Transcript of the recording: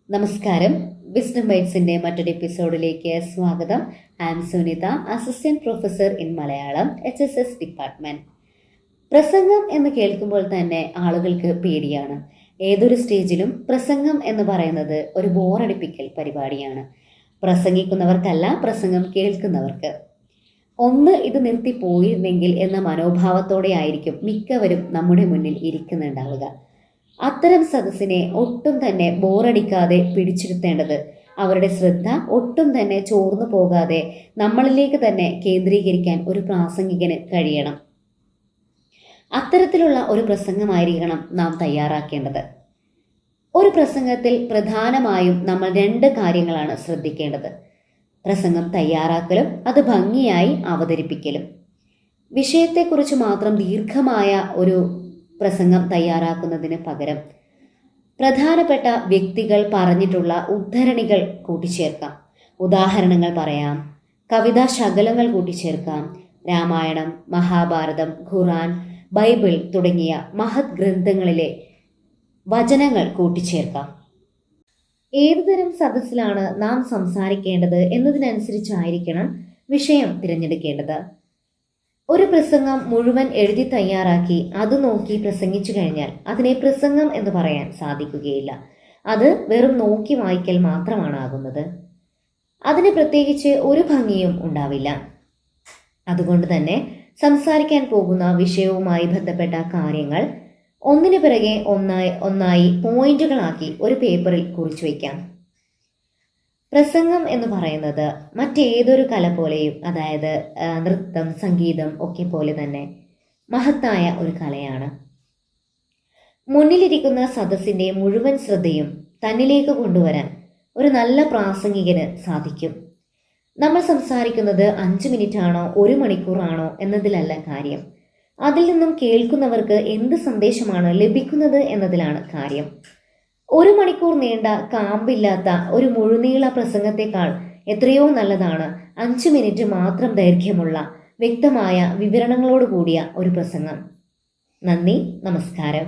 നമസ്കാരം. വിസ്ഡം ബൈറ്റ്സിന്റെ മറ്റൊരു എപ്പിസോഡിലേക്ക് സ്വാഗതം. I am Sunitha, assistant professor in Malayalam, HSS department. പ്രസംഗം എന്ന് കേൾക്കുമ്പോൾ തന്നെ ആളുകൾക്ക് പേടിയാണ്. ഏതൊരു സ്റ്റേജിലും പ്രസംഗം എന്ന് പറയുന്നത് ഒരു ബോറടിപ്പിക്കൽ പരിപാടിയാണ്. പ്രസംഗിക്കുന്നവർക്കല്ല, പ്രസംഗം കേൾക്കുന്നവർക്ക്. ഒന്ന് ഇത് നിർത്തിപ്പോയിരുന്നെങ്കിൽ എന്ന മനോഭാവത്തോടെ ആയിരിക്കും മിക്കവരും നമ്മുടെ മുന്നിൽ ഇരിക്കുന്നുണ്ടാവുക. അത്തരം സദസ്സിനെ ഒട്ടും തന്നെ ബോറടിക്കാതെ പിടിച്ചിരുത്തേണ്ടത്, അവരുടെ ശ്രദ്ധ ഒട്ടും തന്നെ ചോർന്നു പോകാതെ നമ്മളിലേക്ക് തന്നെ കേന്ദ്രീകരിക്കാൻ ഒരു പ്രാസംഗികന് കഴിയണം. അത്തരത്തിലുള്ള ഒരു പ്രസംഗമായിരിക്കണം നാം തയ്യാറാക്കേണ്ടത്. ഒരു പ്രസംഗത്തിൽ പ്രധാനമായും നമ്മൾ രണ്ട് കാര്യങ്ങളാണ് ശ്രദ്ധിക്കേണ്ടത്: പ്രസംഗം തയ്യാറാക്കലും അത് ഭംഗിയായി അവതരിപ്പിക്കലും. വിഷയത്തെക്കുറിച്ച് മാത്രം ദീർഘമായ ഒരു പ്രസംഗം തയ്യാറാക്കുന്നതിന് പകരം പ്രധാനപ്പെട്ട വ്യക്തികൾ പറഞ്ഞിട്ടുള്ള ഉദ്ധരണികൾ കൂട്ടിച്ചേർക്കാം, ഉദാഹരണങ്ങൾ പറയാം, കവിതാ ശകലങ്ങൾ കൂട്ടിച്ചേർക്കാം, രാമായണം, മഹാഭാരതം, ഖുറാൻ, ബൈബിൾ തുടങ്ങിയ മഹത് ഗ്രന്ഥങ്ങളിലെ വചനങ്ങൾ കൂട്ടിച്ചേർക്കാം. ഏതുതരം സദസ്സിലാണ് നാം സംസാരിക്കേണ്ടത് എന്നതിനനുസരിച്ചായിരിക്കണം വിഷയം തിരഞ്ഞെടുക്കേണ്ടത്. ഒരു പ്രസംഗം മുഴുവൻ എഴുതി തയ്യാറാക്കി അത് നോക്കി പ്രസംഗിച്ചു കഴിഞ്ഞാൽ അതിനെ പ്രസംഗം എന്ന് പറയാൻ സാധിക്കുകയില്ല. അത് വെറും നോക്കി വായിക്കൽ മാത്രമാണ് ആകുന്നത്. അതിന് പ്രത്യേകിച്ച് ഒരു ഭംഗിയും ഉണ്ടാവില്ല. അതുകൊണ്ട് തന്നെ സംസാരിക്കാൻ പോകുന്ന വിഷയവുമായി ബന്ധപ്പെട്ട കാര്യങ്ങൾ ഒന്നിനു പിറകെ ഒന്നായി പോയിന്റുകളാക്കി ഒരു പേപ്പറിൽ കുറിച്ചു വയ്ക്കാം. പ്രസംഗം എന്ന് പറയുന്നത് മറ്റേതൊരു കല പോലെയും, അതായത് നൃത്തം, സംഗീതം ഒക്കെ പോലെ തന്നെ മഹത്തായ ഒരു കലയാണ്. മുന്നിലിരിക്കുന്ന സദസ്സിന്റെ മുഴുവൻ ശ്രദ്ധയും തന്നിലേക്ക് കൊണ്ടുവരാൻ ഒരു നല്ല പ്രാസംഗികന് സാധിക്കും. നമ്മൾ സംസാരിക്കുന്നത് 5 മിനിറ്റ് ആണോ 1 മണിക്കൂറാണോ എന്നതിലല്ല കാര്യം. അതിൽ നിന്നും കേൾക്കുന്നവർക്ക് എന്ത് സന്ദേശമാണ് ലഭിക്കുന്നത് എന്നതിലാണ് കാര്യം. 1 മണിക്കൂർ നീണ്ട കാമ്പില്ലാത്ത ഒരു മുഴുനീള പ്രസംഗത്തെക്കാൾ എത്രയോ നല്ലതാണ് 5 മിനിറ്റ് മാത്രം ദൈർഘ്യമുള്ള വ്യക്തമായ വിവരണങ്ങളോട് കൂടിയ ഒരു പ്രസംഗം. നന്ദി, നമസ്കാരം.